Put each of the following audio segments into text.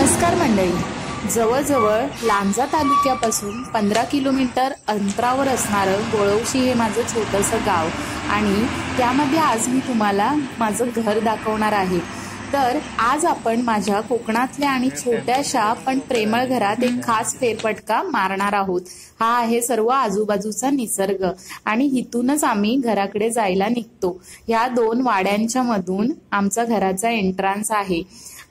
नमस्कार मंडळी. जवळजवळ लांजा तालुक्यापासून 15 किलोमीटर अंतरावर असणारं गोळवशी हे माझं छोटंसं गाव आणि त्यामध्ये आज मी तुम्हाला माझं घर दाखवणार आहे. तर आज आपण माझ्या कोकणातल्या आणि छोट्याशा पण प्रेमळ घरात एक खास फेरफटका मारणार आहोत. हा आहे सर्व आजूबाजूचा निसर्ग आणि इथूनच आम्ही घराकडे जायला निघतो. या 2 वाड्यांच्या मधून आमचा घराचा एंट्रन्स आहे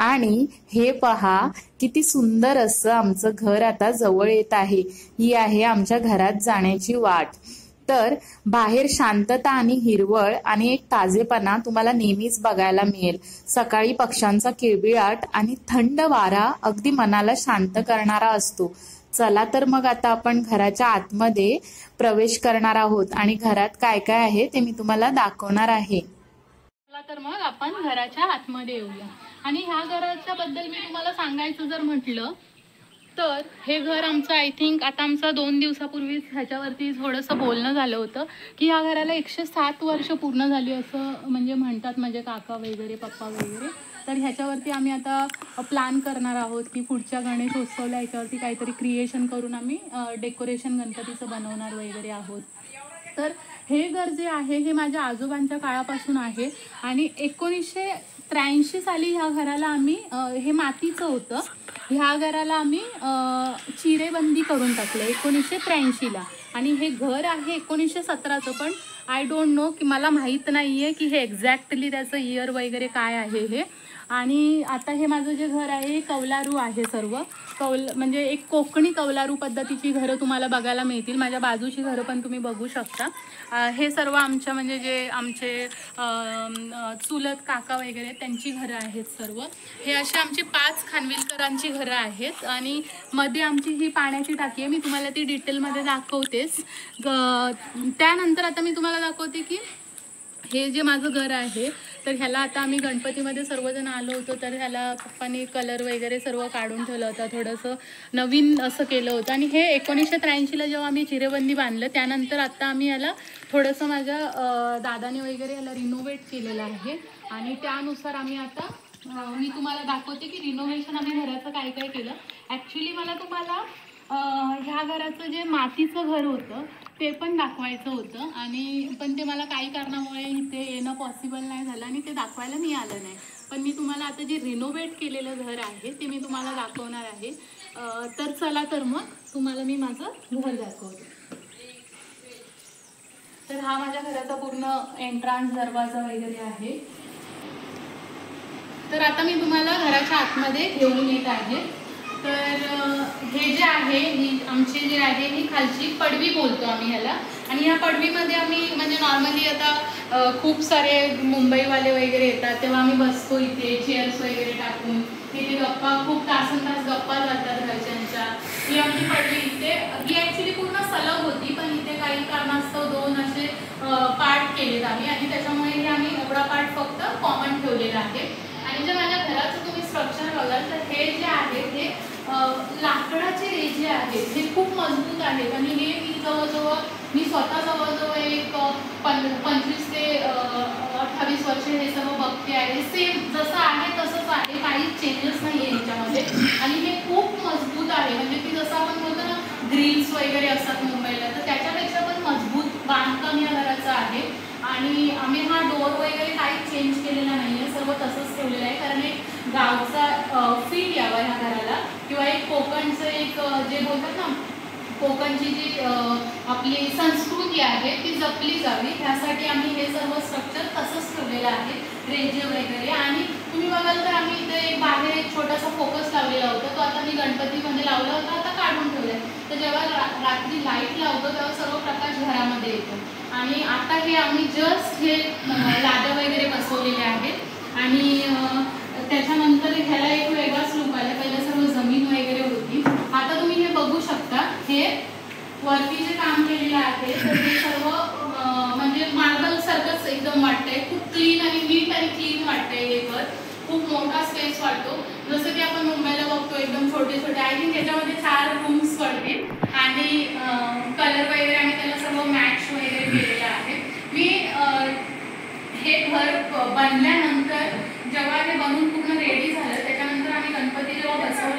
आणि हे पहा किती सुंदर असं आमचं घर आता जवळ येत आहे. ही आहे आमच्या घरात जाण्याची वाट. तर बाहेर शांतता आणि हिरवळ आणि एक ताजेपणा तुम्हाला नेहमीच बघायला मिळेल. सकाळी पक्ष्यांचा किलबिलाट आणि थंड वारा अगदी मनाला शांत करणारा असतो. चला तर मग आता आपण घराच्या आतमध्ये प्रवेश करणार आहोत आणि घरात काय काय आहे ते मी तुम्हाला दाखवणार आहे. चला तर मग आपण घराच्या आतमध्ये येऊया. आणि ह्या घराच्या बद्दल मी तुम्हाला सांगायचं जर म्हटलं तर हे घर आमचं आय थिंक आता आमचं 2 दिवसापूर्वीच ह्याच्यावरती थोडंसं बोलणं झालं होतं की ह्या घराला 107 वर्ष पूर्ण झाली असं म्हणजे म्हणतात माझे काका वगैरे पप्पा वगैरे. तर ह्याच्यावरती आम्ही आता प्लॅन करणार आहोत की पुढच्या गणेशोत्सवला याच्यावरती काहीतरी क्रिएशन करून आम्ही डेकोरेशन गणपतीचं बनवणार वगैरे आहोत. तर हे घर जे आहे हे माझ्या आजोबांच्या काळापासून आहे आणि 1983 साली ह्या घराला आम्ही हे मातीचं होतं. ह्या घराला आम्ही चिरेबंदी करून टाकलं 1983ला आणि हे घर आहे 1917चं. पण आय डोंट नो की मला माहीत नाही आहे की हे एक्झॅक्टली त्याचं इयर वगैरे काय आहे हे. आणि आता हे माझं जे घर आहे हे कौलारू आहे सर्व. म्हणजे एक कोकणी कौलारू पद्धतीची घरं तुम्हाला बघायला मिळतील. माझ्या बाजूची घरं पण तुम्ही बघू शकता. हे सर्व आमच्या म्हणजे जे आमचे चुलत काका वगैरे त्यांची घरं आहेत सर्व. हे असे आमची 5 खानविलकरांची घरं आहेत आणि मध्ये आमची ही पाण्याची टाकी आहे. मी तुम्हाला ती डिटेलमध्ये दाखवतेच. त्यानंतर आता मी तुम्हाला दाखवते की हे जे माझं घर आहे तर ह्याला आता आम्ही गणपतीमध्ये सर्वजण आलो होतो तर ह्याला पप्पांनी कलर वगैरे सर्व काढून ठेवलं होतं. थोडंसं नवीन असं केलं होतं आणि हे 1983ला जेव्हा आम्ही चिरेबंदी बांधलं त्यानंतर आता आम्ही याला थोडंसं माझ्या दादाने वगैरे याला रिनोव्हेट केलेलं आहे आणि त्यानुसार आम्ही आता मी तुम्हाला दाखवते की रिनोव्हेशन आम्ही घराचं काय काय केलं. ॲक्च्युली मला तुम्हाला ह्या घराचं जे मातीचं घर होतं ते पण दाखवायचं होतं आणि पण ते मला काही कारणामुळे इथे येणं पॉसिबल नाही झालं आणि ते दाखवायला मिळालं नाही. पण मी तुम्हाला आता जे रिनोव्हेट केलेलं घर आहे ते मी तुम्हाला दाखवणार आहे. तर चला तर मग तुम्हाला मी माझं घर दाखवते. तर हा माझ्या घराचा पूर्ण एंट्रन्स दरवाजा वगैरे आहे. तर आता मी तुम्हाला घराच्या आतमध्ये घेऊन येत आहे. तर हे जे आहे ही आमची जे आहे ही खालची पडवी बोलतो आम्ही ह्याला. आणि ह्या पडवीमध्ये आम्ही म्हणजे नॉर्मली आता खूप सारे मुंबईवाले वगैरे येतात तेव्हा आम्ही बसतो इथे चेअर्स वगैरे टाकून. तिथे गप्पा खूप तासन-तास गप्पा जातात घरच्यांच्या. ही आमची पडवी इथे ही ॲक्च्युली पूर्ण सलग होती पण इथे काही कारणास्तव 2 असे पार्ट केलेत आम्ही आणि त्याच्यामुळे हे आम्ही एवढा पार्ट फक्त कॉमन ठेवलेला आहे. आणि जे माझ्या घराचं तुम्ही स्ट्रक्चर बघाल तर हे जे आहे हे लाकडाचे रेजे आहेत. हे खूप मजबूत आहेत आणि हे मी स्वतः जवळजवळ एक 25 ते 28 वर्ष हे सर्व बघते आहे. सेम जसं आहे तसंच आहे, काहीच चेंजेस नाही आहे ह्याच्यामध्ये. आणि हे खूप मजबूत आहे म्हणजे की जसं आपण बोलतो ना ग्रिल्स वगैरे असतात मुंबईला तर त्याच्यापेक्षा पण मजबूत बांधकाम या घराचं आहे. आणि आम्ही हा डोर वगैरे काहीच चेंज केलेला नाही आहे, सर्व तसंच ठेवलेलं आहे कारण एक गावचा फील यावा ह्या घराला किंवा एक कोकणचं एक जे बोलतात ना कोकणची जी आपली संस्कृती आहे ती जपली जावी ह्यासाठी आम्ही हे सर्व स्ट्रक्चर तसंच ठेवलेलं आहे रेजे वगैरे. आणि तुम्ही बघाल तर आम्ही इथे एक बाहेर एक छोटासा फोकस लावलेला होता तो आता मी गणपतीमध्ये लावला होता आता काढून ठेवला आहे. तर जेव्हा रात्री लाईट लावतो तेव्हा सर्व प्रकाश घरामध्ये येतो. आणि आता हे आम्ही जस्ट हे लाद्या वगैरे बसवलेले आहेत आणि त्याच्यानंतर ह्याला एक वेगळाच लुक आला. पहिलं सर्व जमीन वगैरे होती. आता तुम्ही हे बघू शकता हे वरती जे काम केलेलं आहे तर हे सर्व म्हणजे मार्बल सारखंच एकदम वाटतंय. खूप क्लीन आणि नीट आणि क्लीन वाटतंय हे घर. खूप मोठा स्पेस वाटतो जसं की आपण मुंबईला बघतो एकदम छोटे छोटे. आय थिंक त्याच्यामध्ये 4 रूम्स पडतील आणि कलर वगैरे आणि त्याला सर्व मॅच वगैरे केलेलं आहे. मी हे घर बनल्यानंतर जेव्हा हे बनून पूर्ण रेडी झालं त्याच्यानंतर आम्ही गणपती जेव्हा बसवलं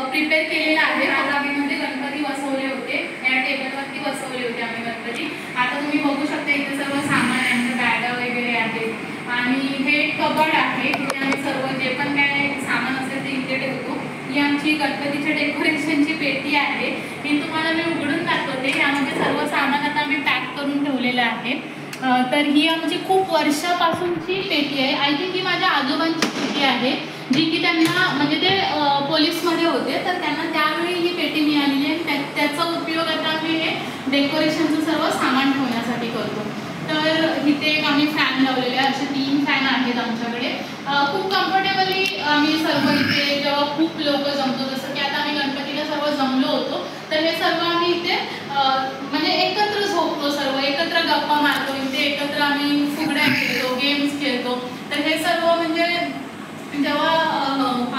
प्रिपेअर केलेला आहे. पत्रामध्ये गणपती बसवले होते, या टेबलवरती बसवले होते आम्ही गणपती. आता तुम्ही बघू शकता इथे सर्व सामान आहे, आमच्या बॅगा वगैरे आहेत आणि हे कबड आहे. इथे आम्ही सर्व जे पण काय सामान असेल ते इथे ठेवतो. ही आमची गणपतीच्या डेकोरेशनची पेटी आहे, ही तुम्हाला मी उघडून दाखवते. यामध्ये सर्व सामान आता आम्ही पॅक करून ठेवलेलं आहे. तर ही आमची खूप वर्षापासूनची पेटी आहे. आय थिंक ही माझ्या आजोबांची पेटी आहे, जी की त्यांना म्हणजे ते पोलीसमध्ये होते, तर त्यांना त्यावेळी ही पेटी मिळालेली आहे. त्याचा उपयोग आता आम्ही हे डेकोरेशनचं सर्व सामान ठेवण्यासाठी करतो. तर इथे एक आम्ही फॅन लावलेले आहे, असे 3 फॅन आहेत आमच्याकडे. खूप कम्फर्टेबली आम्ही सर्व इथे जेव्हा खूप लोक जमतो, जसं की आता आम्ही गणपतीला सर्व जमलो होतो, तर हे सर्व आम्ही इथे म्हणजे एकत्र झोपतो, सर्व एकत्र गप्पा मारतो, इथे एकत्र आम्ही फुगड्या खेळतो, गेम्स खेळतो. तर हे सर्व म्हणजे जेव्हा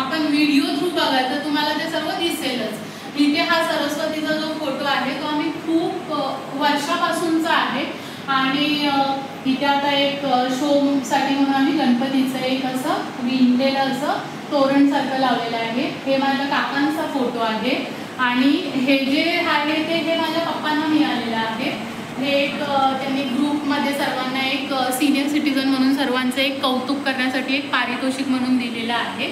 आपण व्हिडिओ थ्रू बघाल तर तुम्हाला ते सर्व दिसेलच. इथे हा सरस्वतीचा जो फोटो आहे तो आम्ही खूप वर्षापासूनचा आहे आणि इथे आता एक शोसाठी म्हणून आम्ही गणपतीचं एक असं विणलेलं असं तोरणसारखं लावलेलं आहे. हे माझ्या काकांचा फोटो आहे आणि हे जे आहे ते हे माझ्या पप्पांना मिळालेलं आहे. हे एक त्यांनी ग्रुपमध्ये सर्वांना एक सिनियर सिटीजन म्हणून सर्वांचं एक कौतुक करण्यासाठी एक पारितोषिक म्हणून दिलेलं आहे.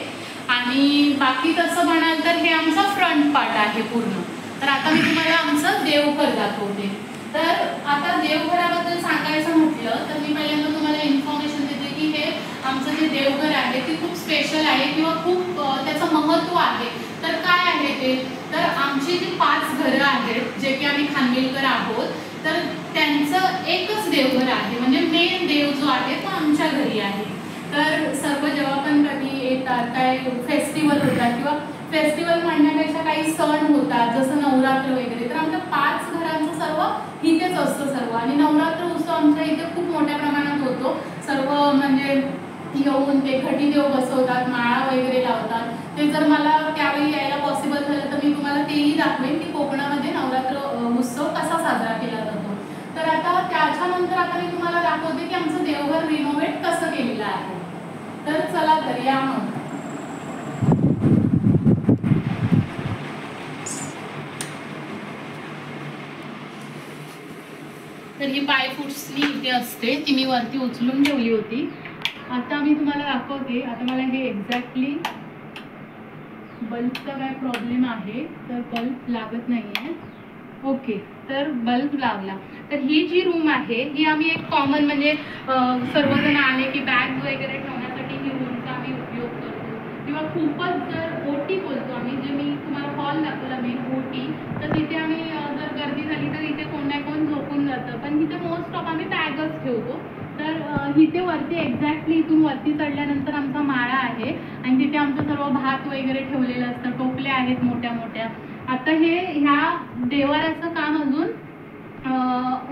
आणि बाकी तसं म्हणाल तर हे आमचा फ्रंट पार्ट आहे पूर्ण. तर आता मी तुम्हाला आमचं देवघर दाखवते. तर आता देवघराबद्दल सांगायचं म्हटलं तर मी पहिल्यांदा तुम्हाला इन्फॉर्मेशन देते की हे आमचं जे देवघर आहे ते खूप स्पेशल आहे किंवा खूप त्याचं महत्त्व आहे. तर काय आहे ते, तर आमची जी 5 घरं आहेत जे की आम्ही खानविलकर आहोत, तर त्यांचं एकच देवघर आहे, म्हणजे मेन देव जो आहे तो आमच्या घरी आहे. तर सर्व जेव्हा पण कधी येतात, काय फेस्टिवल होतात किंवा फेस्टिवल म्हणण्यापेक्षा काही सण होतात जसं नवरात्र वगैरे, तर आमच्या 5 घरांचं सर्व इथेच असतं सर्व. आणि नवरात्र उत्सव आमच्या इथे खूप मोठ्या प्रमाणात होतो. सर्व म्हणजे येऊन ते घटी देव बसवतात, माळा वगैरे लावतात. ते जर मला त्यावेळी यायला पॉसिबल झालं तर मी तुम्हाला तेही दाखवेन की कोकणामध्ये नवरात्र उत्सव कसा साजरा केला जातो. तर आता त्याच्यानंतर आता मी तुम्हाला दाखवते की आमचं देवघर रिनोव्हेट कसं केलेलं आहे. तर चला तर या मग. तर ही पायपुसणी इथे असते, ती मी वरती उचलून ठेवली होती. आता मी तुम्हाला दाखवते. आता मला हे एक्झॅक्टली बल्बचा काय प्रॉब्लेम आहे, तर बल्ब लागत नाही आहे. ओके, तर बल्ब लावला. तर ही जी रूम आहे ही आम्ही एक कॉमन म्हणजे सर्वजण आले की बॅग वगैरे ठेवण्यासाठी ही रूमचा आम्ही उपयोग करतो. किंवा खूपच जर ओटी बोलतो आम्ही, जे मी तुम्हाला हॉल दाखवला मेन ओटी, तर तिथे आम्ही जर गर्दी झाली तर इथे कोण ना कोण झोपून जातं, पण तिथे मोस्ट ऑफ आम्ही बॅगच ठेवतो. तर इथे वरती एक्झॅक्टली इथून वरती चढल्यानंतर आमचा माळा आहे आणि तिथे आमचं सर्व भात वगैरे ठेवलेलं असतं, टोपल्या आहेत मोठ्या मोठ्या. आता ह्या देवाऱ्याचं काम अजून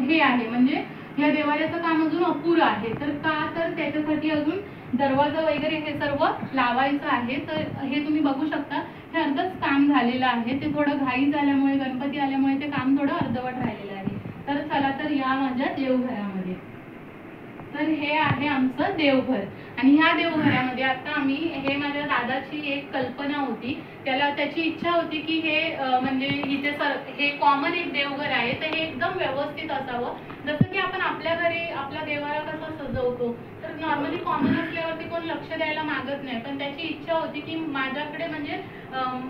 हे आहे, म्हणजे ह्या देवाऱ्याचं काम अजून अपुरं आहे. तर का, तर त्याच्यासाठी अजून दरवाजा वगैरे हे सर्व लावायचं आहे. तर हे तुम्ही बघू शकता, हे अर्धच काम झालेलं आहे. ते थोडं घाई झाल्यामुळे, गणपती आल्यामुळे ते काम थोडं अर्धवट राहिलेलं आहे. तर चला तर या माझ्या देवघरामध्ये. तर हे आहे आमचं देवघर. आणि ह्या देवघरामध्ये आता आम्ही, हे माझ्या दादाची एक कल्पना होती, त्याची इच्छा होती की हे म्हणजे इथे हे कॉमन एक देवघर आहे, तर हे एकदम व्यवस्थित असावं. जसं की आपण आपल्या घरी आपला देवारा कसा सजवतो, तर नॉर्मली कॉमन असल्यावरती कोण लक्ष द्यायला मागत नाही, पण त्याची इच्छा होती की माझ्याकडे म्हणजे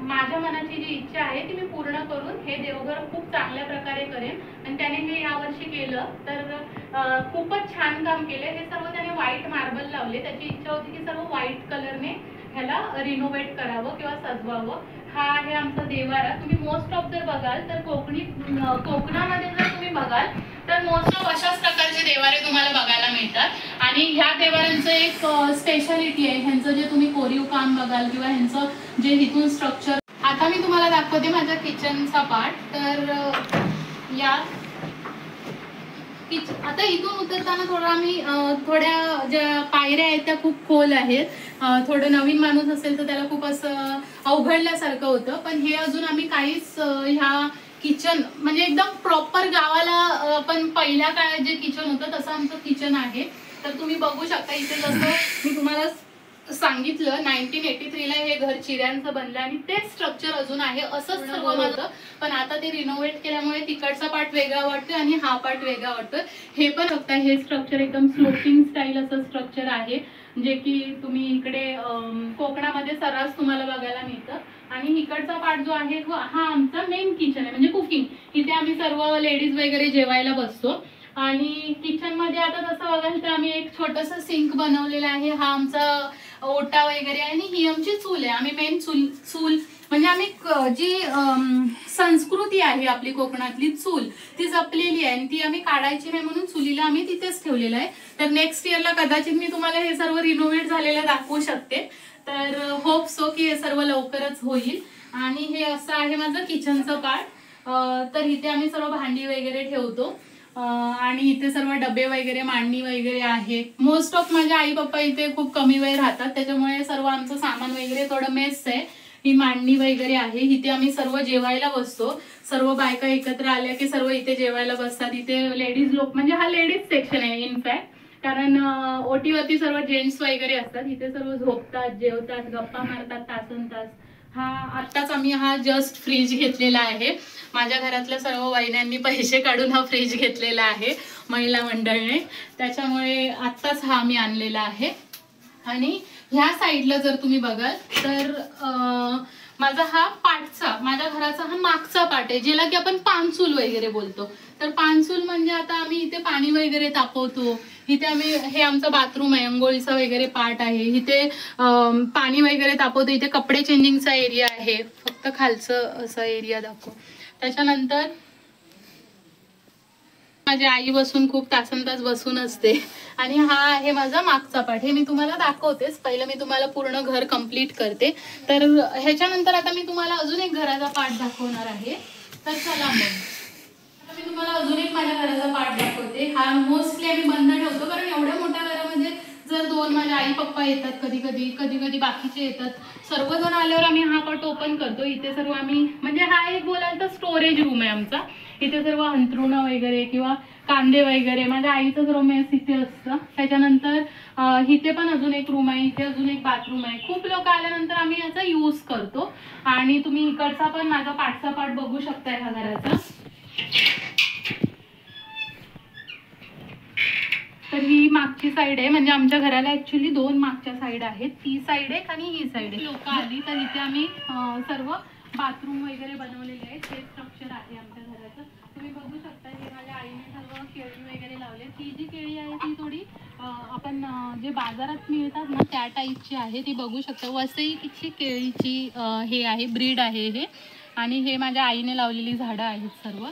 माझ्या मनाची जी इच्छा आहे ती मी पूर्ण करून हे देवघर खूप चांगल्या प्रकारे करेन. आणि त्याने हे यावर्षी केलं, तर खूपच छान काम केलं. हे सर्व त्याने व्हाईट मार्बल लावले. त्याची इच्छा होती की सर्व व्हाईट कलरने ह्याला रिनोव्हेट करावं किंवा सजवावं. हा आहे आमचा देवारा. तुम्ही मोस्ट ऑफ जर बघाल तर कोकणामध्ये जर तुम्ही बघाल तर मोस्ट ऑफ अशाच प्रकारचे देवारे तुम्हाला बघायला मिळतात. आणि ह्या देवाऱ्यांचं एक स्पेशालिटी आहे, ह्यांचं जे तुम्ही कोरीव काम बघाल किंवा ह्यांचं जे इथून स्ट्रक्चर. आता मी तुम्हाला दाखवते माझ्या किचनचा पार्ट. तर या आता इथून उतरताना थोडं आम्ही थोड्या ज्या पायऱ्या आहेत त्या खूप खोल आहेत. थोडं नवीन माणूस असेल तर त्याला खूप असं अवघडल्यासारखं होतं, पण हे अजून आम्ही काहीच ह्या किचन म्हणजे एकदम प्रॉपर गावाला पण पहिल्या काळात जे किचन होतं तसं आमचं किचन आहे. तर तुम्ही बघू शकता इथे जसं मी तुम्हाला सांगितलं 1983 ला हे घर चिऱ्यांचं बनलं आणि तेच स्ट्रक्चर अजून आहे असंच सर्व होतं, पण आता ते रिनोव्हेट केल्यामुळे तिकडचा पार्ट वेगळा वाटतोय आणि हा पार्ट वेगळा वाटतोय. हे पण बघता, हे स्ट्रक्चर एकदम स्लोपिंग स्टाईल असं स्ट्रक्चर आहे, जे की तुम्ही इकडे कोकणामध्ये सर्रास तुम्हाला बघायला मिळतं. आणि इकडचा पार्ट जो आहे हा आमचा मेन किचन आहे, म्हणजे कुकिंग. इथे आम्ही सर्व लेडीज वगैरे जेवायला बसतो. आणि किचन मध्ये आता तसं बघाल तर आम्ही एक छोटंसं सिंक बनवलेला आहे. हा आमचा ओटा वगैरे आहे आणि ही आमची चूल आहे. आम्ही मेन चूल म्हणजे आम्ही जी संस्कृती आहे आपली कोकणातली चूल ती जपलेली आहे आणि ती आम्ही काढायची नाही म्हणून चुलीला आम्ही तिथेच ठेवलेलं आहे. तर नेक्स्ट इयरला कदाचित मी तुम्हाला हे सर्व रिनोव्हेट झालेलं दाखवू शकते. तर होप सो की हे सर्व लवकरच होईल. आणि हे असं आहे माझं किचनचं पार्ट. तर इथे आम्ही सर्व भांडी वगैरे ठेवतो आणि इथे सर्व डबे वगैरे मांडणी वगैरे आहे. मोस्ट ऑफ माझ्या आई पप्पा इथे खूप कमी वेळ राहतात, त्याच्यामुळे सर्व आमचं सामान वगैरे थोडं मेस आहे. ही मांडणी वगैरे आहे. इथे आम्ही सर्व जेवायला बसतो. सर्व बायका एकत्र आल्या की सर्व इथे जेवायला बसतात. इथे लेडीज लोक, म्हणजे हा लेडीज सेक्शन आहे इनफॅक्ट, कारण ओटीवरती सर्व जेंट्स वगैरे असतात. इथे सर्व झोपतात, जेवतात, गप्पा मारतात तासन तास. आत्ताच आम्ही हा जस्ट फ्रीज घेतलेला आहे. माझ्या घरातल्या सर्व वहिन्यांनी पैसे काढून हा फ्रीज घेतलेला आहे महिला मंडळने, त्याच्यामुळे आत्ताच हा आम्ही आणलेला आहे. आणि ह्या साईडला जर तुम्ही बघाल तर माझा हा पाठचा, माझ्या घराचा हा मागचा पाठ आहे, ज्याला की आपण पानचूल वगैरे बोलतो. तर पानचूल म्हणजे आता आम्ही इथे पाणी वगैरे तापवतो. इथे आम्ही, हे आमचं बाथरूम आहे, अंघोळीचा वगैरे पार्ट आहे. इथे पाणी वगैरे तापवतो. इथे कपडे चेंजिंगचा एरिया आहे. फक्त खालचं असं एरिया दाखव. त्याच्यानंतर माझी आई बसून खूप तासनतास बसून असते. आणि हा आहे माझा मागचा पार्ट. हे मी तुम्हाला दाखवतेच, पहिलं मी तुम्हाला पूर्ण घर कम्प्लीट करते. तर ह्याच्यानंतर आता मी तुम्हाला अजून एक घराचा पार्ट दाखवणार आहे. तर चला मग आता मी तुम्हाला अजून एक माझ्या घराचा पार्ट दाखवते. हा मोस्टली आम्ही बंद ठेवतो, कारण एवढ्या मोठ्या घरामध्ये जर दोन माझ्या आई पप्पा येतात, कधी कधी बाकीचे येतात, सर्वजण आल्यावर आम्ही हा पार्ट ओपन करतो. इथे सर्व आम्ही, म्हणजे हा एक बोलाल तर स्टोरेज रूम आहे आमचा. इथे सर्व अंथरुणं वगैरे किंवा कांदे वगैरे, माझ्या आईचं सर्व मेस इथे असतं. त्याच्यानंतर इथे पण अजून एक रूम आहे, इथे अजून एक बाथरूम आहे. खूप लोक आल्यानंतर आम्ही याचा यूज करतो. आणि तुम्ही इकडचा पण माझा पाठचा पार्ट बघू शकताय ह्या घराचा. तर ही मागची साईड आहे, म्हणजे आमच्या घराला ऍक्च्युली दोन मागच्या साईड आहेत. ती साईड एक आणि ही साईड आहे. लोक आली तर इथे आम्ही सर्व बाथरूम वगैरे बनवलेले आहेत. हे स्ट्रक्चर आहे आमच्या घराचं. तुम्ही बघू शकता, हे माझ्या आईने सर्व केळी वगैरे लावले. ती जी केळी आहे ती थोडी आपण जे बाजारात मिळतात ना त्या टाईपची आहे. ती बघू शकता, वसईची केळीची हे आहे, ब्रीड आहे हे. आणि हे माझ्या आईने लावलेली झाडं आहेत सर्व.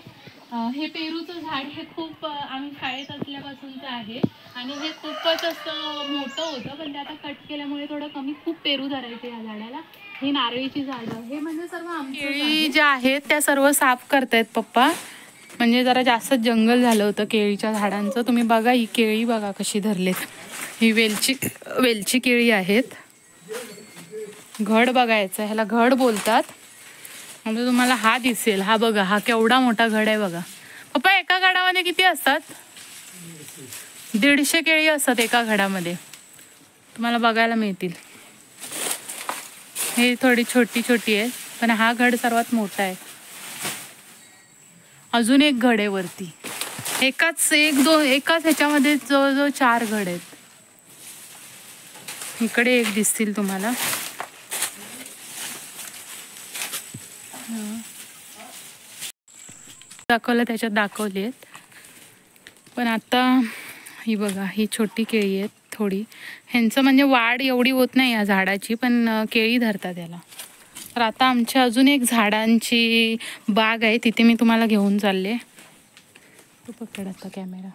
हे पेरूचं झाड हे खूप आम्ही शाळेत असल्यापासूनचं आहे आणि हे खूपच असं मोठं होतं, पण ते आता कट केल्यामुळे थोडं कमी, खूप पेरू धरायचे या झाडाला. ही नारळीची झाडं, हे म्हणजे सर्व आमची केळी ज्या आहेत त्या सर्व साफ करतायत पप्पा, म्हणजे जरा जास्त जंगल झालं होतं केळीच्या झाडांचं. तुम्ही बघा, ही केळी बघा कशी धरलेत. ही वेलची केळी आहेत. घड बघायचं, ह्याला घड बोलतात. म्हणजे तुम्हाला हा दिसेल, हा बघा, हा केवढा मोठा घड आहे बघा. पप्पा, एका घडामध्ये किती असतात? 150 केळी असतात एका घडामध्ये, तुम्हाला बघायला मिळतील. हे थोडी छोटी छोटी आहे, पण हा घड सर्वात मोठा आहे. अजून एक घड आहे वरती. एकाच ह्याच्यामध्ये जवळजवळ 4 घड आहेत. इकडे एक दिसतील तुम्हाला. त्याच्यात दाखवले आहेत. पण आता ही बघा, ही छोटी केळी आहेत थोडी. ह्यांचं म्हणजे वाढ एवढी होत नाही या झाडाची, पण केळी धरतात याला. तर आता आमच्या अजून एक झाडांची बाग आहे, तिथे मी तुम्हाला घेऊन चालले. तू पकड आता कॅमेरा.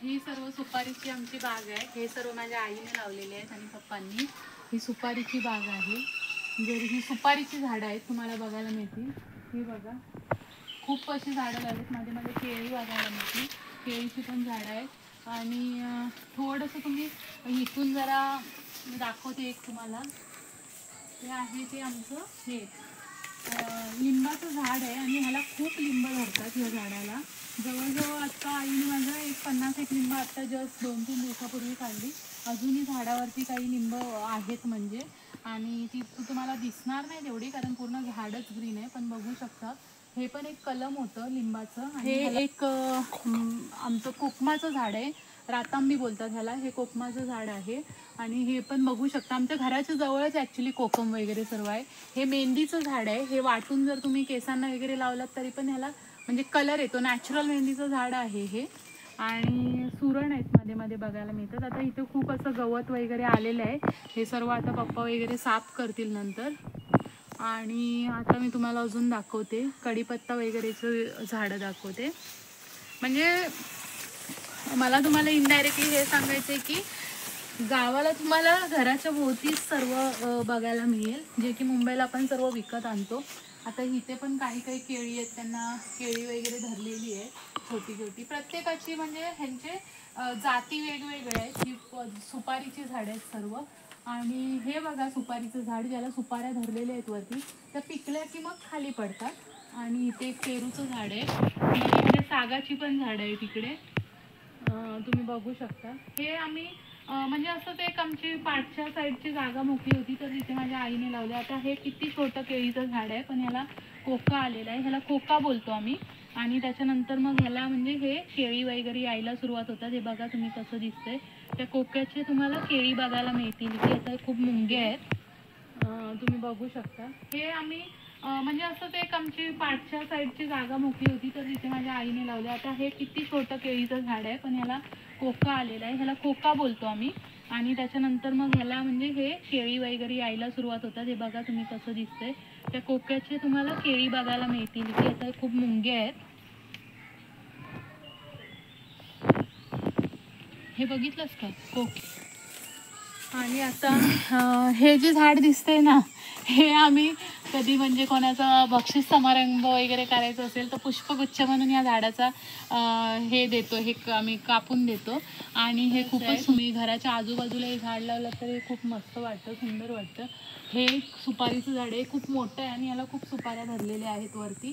ही सर्व सुपारीची आमची बाग आहे. हे सर्व माझ्या आईने लावलेले आहेत आणि पप्पांनी. ही सुपारीची बाग आहे. जर ही सुपारीची झाडं आहेत, तुम्हाला बघायला मिळतील. ही बघा, खूप अशी झाडं लावलीत. मध्ये केळी बघायला मिळतील. केळीची पण झाडं आहेत. आणि थोडंसं तुम्ही इथून जरा दाखवते एक तुम्हाला. ते आहे ते आमचं हे लिंबाचं झाड आहे आणि ह्याला खूप लिंब धरतात ह्या झाडाला. जवळजवळ आत्ता आईने माझं 50-एक लिंब आत्ता जस्ट 2-3 दिवसापूर्वी काढली. अजूनही झाडावरती काही लिंब आहेत म्हणजे. आणि ती तुम्हाला दिसणार नाही तेवढी कारण पूर्ण झाडच ग्रीन आहे, पण बघू शकता हे पण एक कलम होतं लिंबाचं. हे एक आमचं कोकमाचं झाड आहे, रातांबी बोलतात ह्याला. हे कोकमाचं झाड आहे आणि हे पण बघू शकता आमच्या घराच्या जवळच ॲक्च्युली कोकम वगैरे सर्व आहे. हे मेहंदीचं झाड आहे, हे वाटून जर तुम्ही केसांना वगैरे लावलात तरी पण ह्याला म्हणजे कलर येतो. नॅचरल मेहंदीचं झाड आहे हे. आणि सुरण आहेत मध्ये मध्ये बघायला मिळतात. आता इथे खूप असं गवत वगैरे आलेलं आहे, हे सर्व आता पप्पा वगैरे साफ करतील नंतर. आणि आता मी तुम्हाला अजून दाखवते कढीपत्ता वगैरेचं झाडं दाखवते. म्हणजे मला तुम्हाला इनडायरेक्टली हे सांगायचं आहे की गावाला तुम्हाला घराच्या भोवतीच सर्व बघायला मिळेल, जे की मुंबईला आपण सर्व विकत आणतो. आता इथे पण काही काही केळी आहेत, त्यांना केळी वगैरे धरलेली आहे छोटी छोटी. प्रत्येकाची म्हणजे ह्यांचे जाती वेगवेगळ्या आहेत. ही सुपारीची झाडं आहेत सर्व. आणि हे बघा सुपारीचं झाड, ज्याला सुपाऱ्या धरलेल्या आहेत वरती, त्या पिकल्या की मग खाली पडतात. आणि इथे एक पेरूचं झाड आहे, इकडे सागाची पण झाड आहे तिकडे तुम्ही बघू शकता. हे आम्ही म्हणजे असंच एक आमची पाठच्या साईडची जागा मोकळी होती तर तिथे माझ्या आईने लावले. आता हे किती छोटं केळीचं झाड आहे, पण ह्याला कोका आलेला आहे, ह्याला कोका बोलतो आम्ही. आणि त्याच्यानंतर मग ह्याला म्हणजे हे केळी वगैरे यायला सुरुवात होतात. हे बघा तुम्ही कसं दिसतंय, त्या कोक्याचे तुम्हाला केळी बघायला मिळतील की आता खूप मुंगे आहेत, तुम्ही बघू शकता. हे आम्ही म्हणजे असंच एक आमची पाठच्या साईडची जागा मोकळी होती तर तिथे माझ्या आईने लावले. आता हे किती छोटं केळीचं झाड आहे, पण ह्याला कोका आलेला आहे, ह्याला कोका बोलतो आम्ही. आणि त्याच्यानंतर मग ह्याला म्हणजे हे केळी वगैरे यायला सुरुवात होतात. हे बघा तुम्ही कसं दिसतंय, त्या कोक्याचे तुम्हाला केळी बघायला मिळतील की आता खूप मुंगे आहेत. हे बघितलंस का कोके. आणि आता हे जे झाड दिसतंय ना, हे आम्ही कधी म्हणजे कोणाचा बक्षीस समारंभ वगैरे करायचं असेल तर पुष्पगुच्छ म्हणून या झाडाचा हे देतो, हे आम्ही कापून देतो. आणि हे खूपच तुम्ही घराच्या आजूबाजूला हे झाड लावलं तर हे खूप मस्त वाटतं, सुंदर वाटतं. हे सुपारीचं झाड आहे, खूप मोठं आहे आणि याला खूप सुपाऱ्या धरलेल्या आहेत वरती.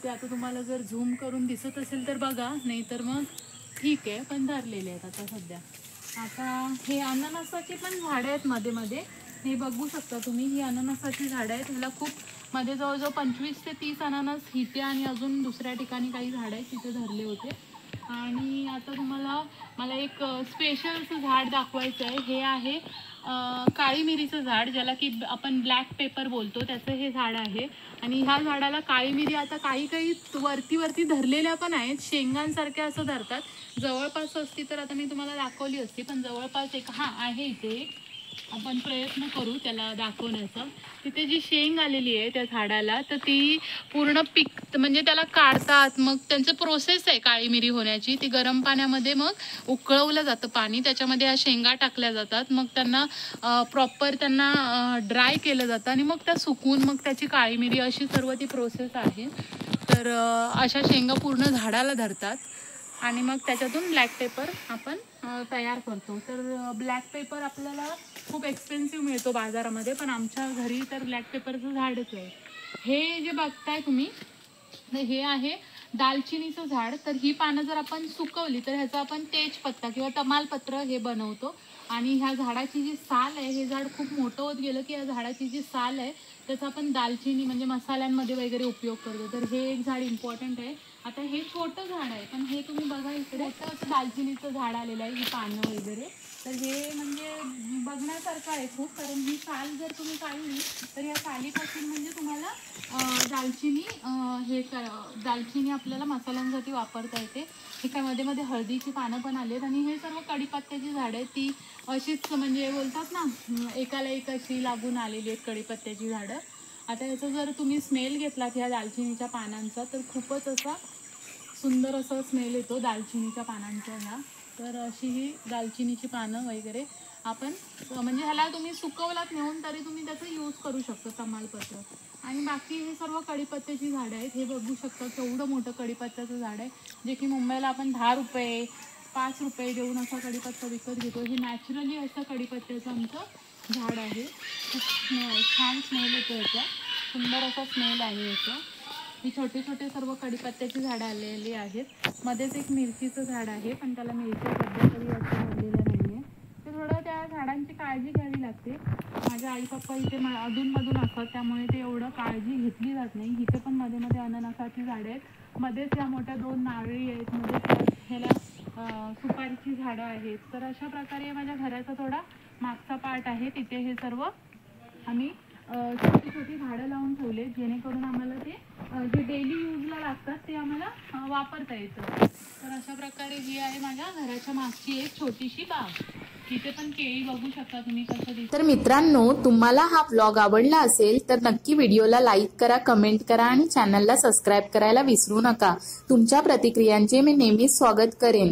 ते आता तुम्हाला जर झूम करून दिसत असेल तर बघा, नाही तर मग ठीक आहे, पण धरलेले आहेत आता सध्या. आता हे अननसाची पण झाडं आहेत मध्ये मध्ये, हे बघू शकता तुम्ही. ही अननसाची झाडं आहेत, ह्याला खूप मध्ये जवळजवळ 25 ते 30 अननस इथे आणि अजून दुसऱ्या ठिकाणी काही झाडं आहेत तिथे धरले होते. आणि आता तुम्हाला मला एक स्पेशल असं झाड दाखवायचं आहे. हे आहे काळी मिरीचं झाड, ज्याला की आपण ब्लॅक पेपर बोलतो, त्याचं हे झाड आहे. आणि ह्या झाडाला काळी मिरी आता काही काही वरती वरती धरलेल्या पण आहेत, शेंगांसारख्या असं धरतात. जवळपास असती तर आता मी तुम्हाला दाखवली असती, पण जवळपास एक आहे इथे, आपण प्रयत्न करू त्याला दाखवण्याचा. तिथे जी शेंग आलेली आहे त्या झाडाला, तर ती पूर्ण म्हणजे त्याला काढतात, मग त्यांचं प्रोसेस आहे काळी मिरी होण्याची. ती गरम पाण्यामध्ये मग उकळवलं जातं पाणी, त्याच्यामध्ये ह्या शेंगा टाकल्या जातात, मग त्यांना प्रॉपर त्यांना ड्राय केलं जातं आणि मग त्या सुकून मग त्याची काळी मिरी, अशी सर्व ती प्रोसेस आहे. तर अशा शेंगा पूर्ण झाडाला धरतात आणि मग त्याच्यातून ब्लॅक पेपर आपण तयार करतो. तर ब्लॅक पेपर आपल्याला खूप एक्सपेन्सिव्ह मिळतो बाजारामध्ये, पण आमच्या घरी तर ब्लॅक पेपरचं झाडच आहे. हे जे बघताय तुम्ही, हे आहे दालचिनीचं झाड. तर ही पानं जर आपण सुकवली तर ह्याचा आपण तेजपत्ता किंवा तमालपत्र हे बनवतो. आणि ह्या झाडाची जी साल आहे, हे झाड खूप मोठं होत गेलं की या झाडाची जी साल आहे त्याचा आपण दालचिनी म्हणजे मसाल्यांमध्ये वगैरे उपयोग करतो. तर हे एक झाड इम्पॉर्टंट आहे. आता हे छोटं झाड आहे, पण हे तुम्ही बघा इकडे असं दालचिनीचं झाड आलेलं आहे, ही पानं वगैरे. तर हे म्हणजे बघण्यासारखं आहे खूप, कारण ही साल जर तुम्ही काढली तर या सालीपासून म्हणजे तुम्हाला दालचिनी दालचिनी आपल्याला मसाल्यांसाठी वापरता येते. हे काय मध्ये मध्ये हळदीची पानं पण आलेत. आणि हे सर्व कढीपत्त्याची झाडं आहेत, ती अशीच म्हणजे बोलतात ना एकाला एक अशी लागून आलेली आहेत कढीपत्त्याची झाडं. आता याचा जर तुम्ही स्मेल घेतलात ह्या दालचिनीच्या पानांचा तर खूपच असा सुंदर असा स्मेल येतो दालचिनीच्या पानांचा ह्या. तर अशी ही दालचिनीची पानं वगैरे आपण म्हणजे ह्याला तुम्ही सुकवलात नेऊन तरी तुम्ही त्याचं यूज करू शकतो, तमालपत्र. आणि बाकी हे सर्व कढीपत्त्याची झाडं आहेत. हे बघू शकता केवढं मोठं कढीपत्त्याचं झाड आहे, जे की मुंबईला आपण 10 रुपये 5 रुपये देऊन असा कढीपत्ता विकत घेतो. हे नॅचरली असं कढीपत्त्याचं आमचं झाड आहे. खूप छान स्मेल येतो याचा, सुंदर असा स्मेल आहे याचा. ही छोटे छोटे सर्व कढीपत्त्याची झाडं आलेली आहेत. मध्येच एक मिरचीचं झाड आहे, पण त्याला मिरच्या सध्या तरी असं झालेलं नाही आहे. तर थोडं त्या झाडांची काळजी घ्यावी लागते. माझ्या आई पप्पा इथे अधूनमधून असतात, त्यामुळे ते एवढं काळजी घेतली जात नाही. इथे पण मध्ये मध्ये अननसाची झाडं आहेत, मध्येच या मोठ्या 2 नारळी आहेत, मध्येच ह्याला सुपारीची झाडं आहेत. तर अशा प्रकारे माझ्या घराचा थोडा मागचा पार्ट आहे, तिथे हे सर्व आम्ही छोटी छोटी झाडं लावून ठेवले, जेणेकरून आम्हाला ते जे डेली यूजला लागतात ते आम्हाला वापरता येतं. तर अशा प्रकारे ही आहे माझ्या घराच्या मागची एक छोटीशी बाग. तिथे पण केळी बघू शकता तुम्ही कसं दिसतं. तर मित्रांनो, तुम्हाला हा व्लॉग आवडला असेल तर नक्की व्हिडिओला लाईक करा, कमेंट करा आणि चॅनलला सबस्क्राईब करायला विसरू नका. तुमच्या प्रतिक्रियांचे मी नेहमीच स्वागत करेन.